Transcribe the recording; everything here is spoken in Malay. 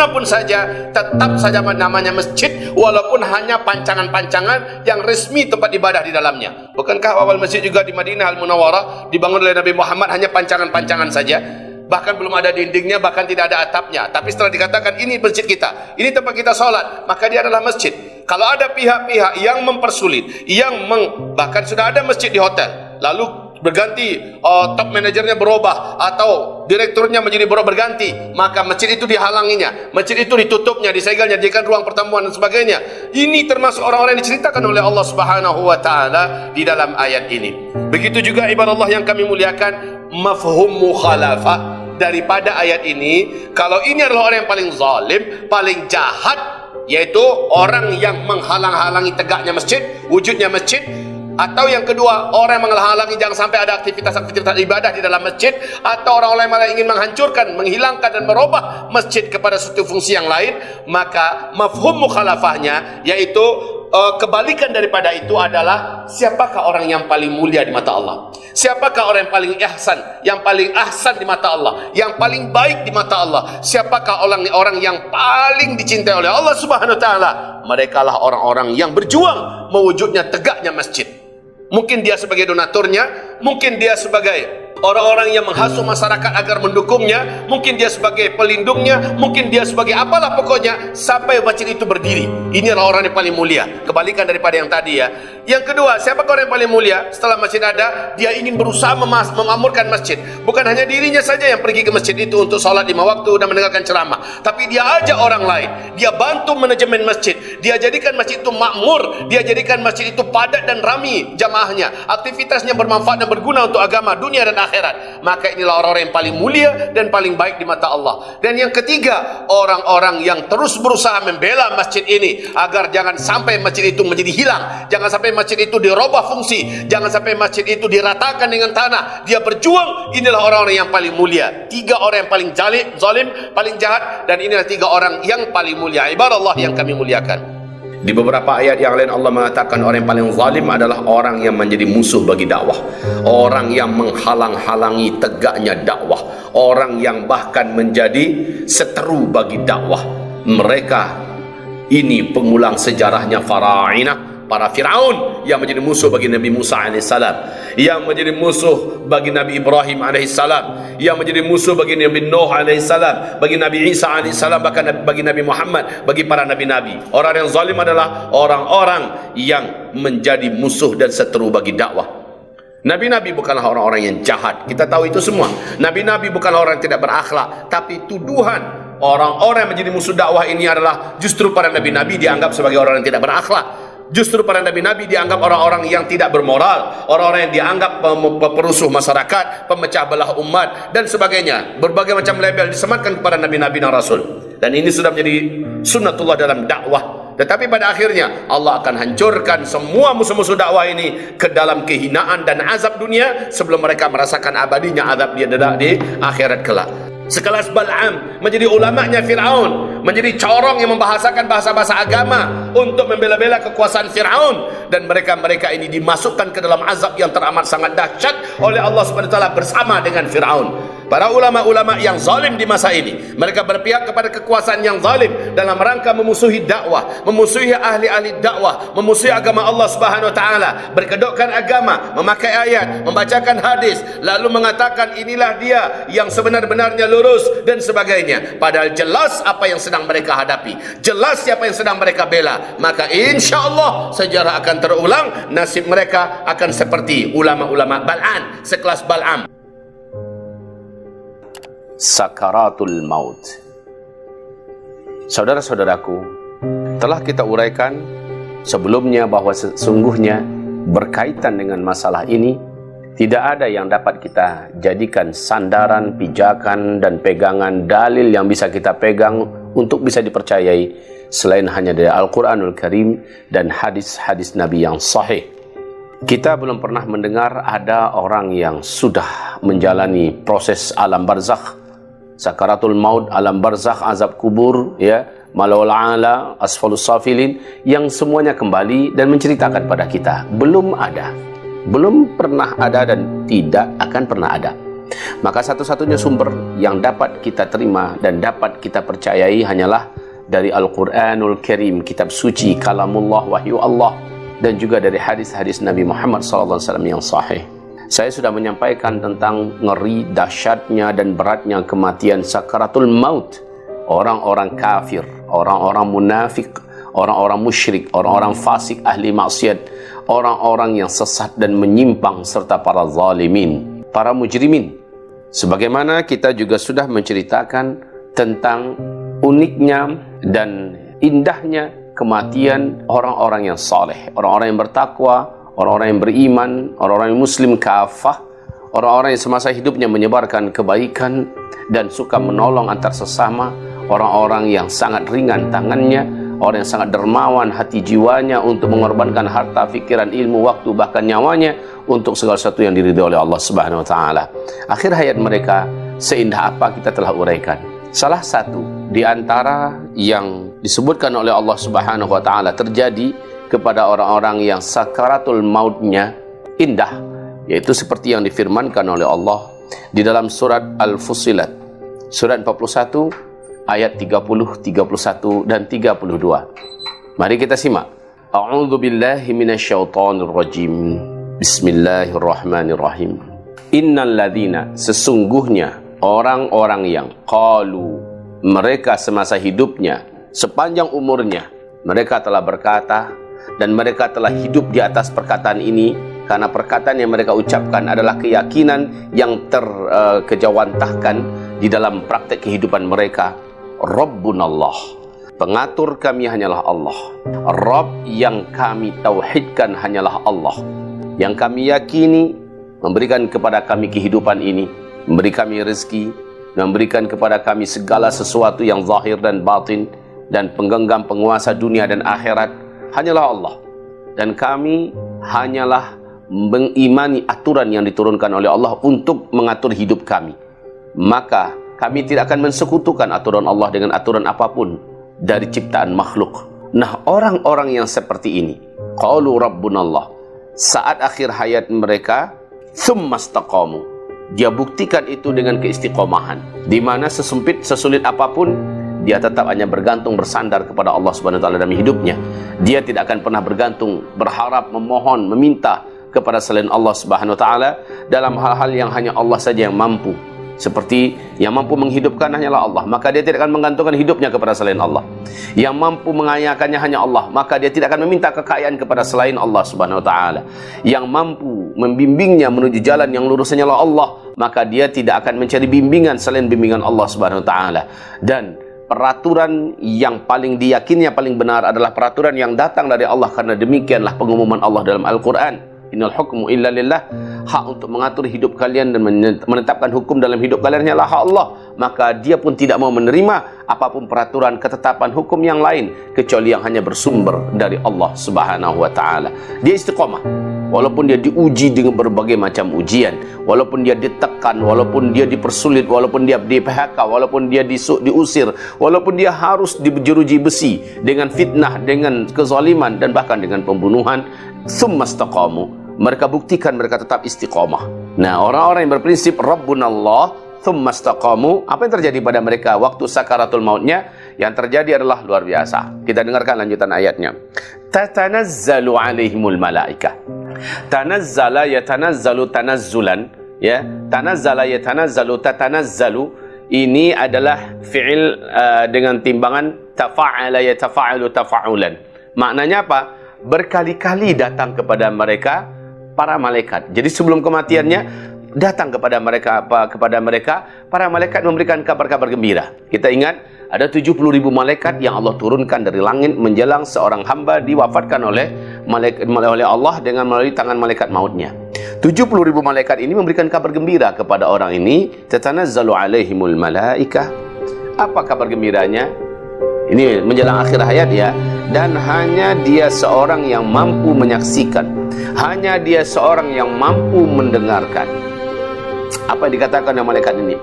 dimanapun saja tetap saja namanya masjid, walaupun hanya pancangan-pancangan yang resmi tempat ibadah di dalamnya. Bukankah awal masjid juga di Madinah Al-Munawwarah dibangun oleh Nabi Muhammad hanya pancangan-pancangan saja, bahkan belum ada dindingnya, bahkan tidak ada atapnya, tapi setelah dikatakan ini masjid kita, ini tempat kita sholat, maka dia adalah masjid. Kalau ada pihak-pihak yang mempersulit, bahkan sudah ada masjid di hotel, lalu berganti top manajernya berubah atau direkturnya menjadi berganti, maka masjid itu dihalanginya, masjid itu ditutupnya, disegelnya, dijadikan ruang pertemuan dan sebagainya. Ini termasuk orang-orang yang diceritakan oleh Allah Subhanahu wa taala di dalam ayat ini. Begitu juga ibadah Allah yang kami muliakan, mafhum mukhalafah daripada ayat ini. Kalau ini adalah orang yang paling zalim, paling jahat, yaitu orang yang menghalang-halangi tegaknya masjid, wujudnya masjid. Atau yang kedua, orang yang menghalangi jangan sampai ada aktivitas-aktivitas ibadah di dalam masjid, atau orang-orang yang ingin menghancurkan, menghilangkan dan merubah masjid kepada suatu fungsi yang lain, maka mafhum mukhalafahnya, yaitu kebalikan daripada itu adalah siapakah orang yang paling mulia di mata Allah, siapakah orang yang paling ihsan, yang paling ahsan di mata Allah, yang paling baik di mata Allah, siapakah orang yang paling dicintai oleh Allah Subhanahu wa taala. Mereka lah orang-orang yang berjuang mewujudnya tegaknya masjid. Mungkin dia sebagai donaturnya, mungkin dia sebagai orang-orang yang menghasut masyarakat agar mendukungnya, mungkin dia sebagai pelindungnya, mungkin dia sebagai apalah pokoknya, sampai masjid itu berdiri. Ini adalah orang yang paling mulia, kebalikan daripada yang tadi ya. Yang kedua, siapa orang yang paling mulia? Setelah masjid ada, dia ingin berusaha memakmurkan masjid. Bukan hanya dirinya saja yang pergi ke masjid itu untuk sholat 5 waktu dan mendengarkan ceramah, tapi dia ajak orang lain, dia bantu manajemen masjid, dia jadikan masjid itu makmur, dia jadikan masjid itu padat dan ramai jamaahnya, aktivitasnya bermanfaat dan berguna untuk agama, dunia dan akhirat. Maka inilah orang-orang yang paling mulia dan paling baik di mata Allah. Dan yang ketiga, orang-orang yang terus berusaha membela masjid ini agar jangan sampai masjid itu menjadi hilang, jangan sampai masjid itu dirubah fungsi, jangan sampai masjid itu diratakan dengan tanah. Dia berjuang. Inilah orang-orang yang paling mulia. 3 orang yang paling zalim, paling jahat, dan inilah 3 orang yang paling mulia. Ibarat Allah yang kami muliakan. Di beberapa ayat yang lain Allah mengatakan orang yang paling zalim adalah orang yang menjadi musuh bagi dakwah, orang yang menghalang-halangi tegaknya dakwah, orang yang bahkan menjadi seteru bagi dakwah. Mereka ini pengulang sejarahnya farainah, para Fir'aun yang menjadi musuh bagi Nabi Musa AS, yang menjadi musuh bagi Nabi Ibrahim AS, yang menjadi musuh bagi Nabi Nuh AS, bagi Nabi Isa AS, bahkan bagi Nabi Muhammad, bagi para nabi-nabi. Orang yang zalim adalah orang-orang yang menjadi musuh dan seteru bagi dakwah. Nabi-nabi bukanlah orang-orang yang jahat, kita tahu itu semua. Nabi-nabi bukanlah orang yang tidak berakhlak, tapi tuduhan orang-orang yang menjadi musuh dakwah ini adalah justru para nabi-nabi dianggap sebagai orang yang tidak berakhlak. Justru para nabi-nabi dianggap orang-orang yang tidak bermoral, orang-orang yang dianggap perusuh masyarakat, pemecah belah umat dan sebagainya. Berbagai macam label disematkan kepada nabi-nabi dan rasul. Dan ini sudah menjadi sunnatullah dalam dakwah. Tetapi pada akhirnya Allah akan hancurkan semua musuh-musuh dakwah ini ke dalam kehinaan dan azab dunia sebelum mereka merasakan abadinya azab di akhirat kelak. Sekelas Bal'am menjadi ulamanya Fir'aun, menjadi corong yang membahasakan bahasa-bahasa agama untuk membela-bela kekuasaan Fir'aun, dan mereka-mereka ini dimasukkan ke dalam azab yang teramat sangat dahsyat oleh Allah SWT bersama dengan Fir'aun. Para ulama-ulama yang zalim di masa ini, mereka berpihak kepada kekuasaan yang zalim dalam rangka memusuhi dakwah, memusuhi ahli-ahli dakwah, memusuhi agama Allah Subhanahu wa taala, berkedokkan agama, memakai ayat, membacakan hadis, lalu mengatakan inilah dia yang sebenar-benarnya lurus dan sebagainya. Padahal jelas apa yang sedang mereka hadapi, jelas siapa yang sedang mereka bela. Maka insya-Allah sejarah akan terulang, nasib mereka akan seperti ulama-ulama Bal'an, sekelas Bal'am. Sakaratul maut. Saudara-saudaraku, telah kita uraikan sebelumnya bahwa sesungguhnya berkaitan dengan masalah ini tidak ada yang dapat kita jadikan sandaran, pijakan dan pegangan dalil yang bisa kita pegang untuk bisa dipercayai selain hanya dari Al-Quranul Karim dan hadis-hadis Nabi yang sahih. Kita belum pernah mendengar ada orang yang sudah menjalani proses alam barzakh, sakaratul maut, alam barzakh, azab kubur, ya, malawal ala, asfalus safilin, yang semuanya kembali dan menceritakan pada kita. Belum ada, belum pernah ada dan tidak akan pernah ada. Maka satu-satunya sumber yang dapat kita terima dan dapat kita percayai hanyalah dari Al-Quranul Karim, kitab suci, kalamullah, wahyu Allah, dan juga dari hadis-hadis Nabi Muhammad SAW yang sahih. Saya sudah menyampaikan tentang ngeri, dahsyatnya dan beratnya kematian sakaratul maut orang-orang kafir, orang-orang munafik, orang-orang musyrik, orang-orang fasik, ahli maksiat, orang-orang yang sesat dan menyimpang, serta para zalimin, para mujrimin. Sebagaimana kita juga sudah menceritakan tentang uniknya dan indahnya kematian orang-orang yang saleh, orang-orang yang bertakwa, orang-orang yang beriman, orang-orang yang muslim kafah, orang-orang yang semasa hidupnya menyebarkan kebaikan dan suka menolong antar sesama, orang-orang yang sangat ringan tangannya, orang yang sangat dermawan hati jiwanya untuk mengorbankan harta, pikiran, ilmu, waktu, bahkan nyawanya untuk segala sesuatu yang diridhoi oleh Allah Subhanahu wa taala. Akhir hayat mereka seindah apa kita telah uraikan. Salah satu di antara yang disebutkan oleh Allah Subhanahu wa taala terjadi kepada orang-orang yang sakaratul mautnya indah, yaitu seperti yang difirmankan oleh Allah di dalam surat Al-Fussilat, surat 41 ayat 30, 31 dan 32. Mari kita simak. A'udzu billahi minasyaitonir rajim. Bismillahirrahmanirrahim. Innal ladzina, sesungguhnya orang-orang yang qalu, mereka semasa hidupnya, sepanjang umurnya mereka telah berkata, dan mereka telah hidup di atas perkataan ini, karena perkataan yang mereka ucapkan adalah keyakinan yang terkejawantahkan di dalam praktek kehidupan mereka. Rabbunallah, pengatur kami hanyalah Allah. Rabb yang kami tauhidkan hanyalah Allah, yang kami yakini memberikan kepada kami kehidupan ini, memberi kami rezeki, memberikan kepada kami segala sesuatu yang zahir dan batin, dan penggenggam penguasa dunia dan akhirat hanyalah Allah. Dan kami hanyalah mengimani aturan yang diturunkan oleh Allah untuk mengatur hidup kami. Maka kami tidak akan mensekutukan aturan Allah dengan aturan apapun dari ciptaan makhluk. Nah, orang-orang yang seperti ini, qalu rabbunallah, saat akhir hayat mereka, tsumma istaqamu, dia buktikan itu dengan keistiqomahan, di mana sesulit apapun dia tetap hanya bergantung, bersandar kepada Allah Subhanahu wa taala dalam hidupnya. Dia tidak akan pernah bergantung, berharap, memohon, meminta kepada selain Allah Subhanahu wa taala dalam hal-hal yang hanya Allah saja yang mampu. Seperti yang mampu menghidupkan hanyalah Allah, maka dia tidak akan menggantungkan hidupnya kepada selain Allah. Yang mampu mengayakannya hanya Allah, maka dia tidak akan meminta kekayaan kepada selain Allah Subhanahu wa taala. Yang mampu membimbingnya menuju jalan yang lurus hanyalah Allah, maka dia tidak akan mencari bimbingan selain bimbingan Allah Subhanahu wa taala. Dan peraturan yang paling diyakininya paling benar adalah peraturan yang datang dari Allah, karena demikianlah pengumuman Allah dalam Al-Quran. Innal hukmu illa lillah. Hak untuk mengatur hidup kalian dan menetapkan hukum dalam hidup kalian hanyalah hak Allah. Maka dia pun tidak mau menerima apapun peraturan, ketetapan, hukum yang lain kecuali yang hanya bersumber dari Allah Subhanahu wa taala. Dia istiqomah walaupun dia diuji dengan berbagai macam ujian, walaupun dia ditekan, walaupun dia dipersulit, walaupun dia di-PHK, walaupun dia diusir, walaupun dia harus dijeruji besi dengan fitnah, dengan kezaliman, dan bahkan dengan pembunuhan. Tsumma istaqamu, mereka buktikan mereka tetap istiqomah. Nah, orang-orang yang berprinsip Rabbunallah tsumma istaqamu, apa yang terjadi pada mereka waktu sakaratul mautnya? Yang terjadi adalah luar biasa. Kita dengarkan lanjutan ayatnya. Tatanazzalu alaihimul malaikah. Tanazzala yatanazzalu tanazzulan, ya. Tanazzala yatanazzalu tatanazzalu, ini adalah fi'il dengan timbangan tafa'ala yatafa'alu tafa'ulan. Maknanya apa? Berkali-kali datang kepada mereka para malaikat. Jadi sebelum kematiannya datang kepada mereka para malaikat memberikan kabar-kabar gembira. Kita ingat ada 70.000 malaikat yang Allah turunkan dari langit menjelang seorang hamba diwafatkan oleh Allah dengan melalui tangan malaikat mautnya. 70.000 malaikat ini memberikan kabar gembira kepada orang ini. Tatanazzalu alaihimul malaikah. Apa kabar gembiranya? Ini menjelang akhir hayat, ya. Dan hanya dia seorang yang mampu menyaksikan, hanya dia seorang yang mampu mendengarkan. Apa yang dikatakan oleh malaikat ini?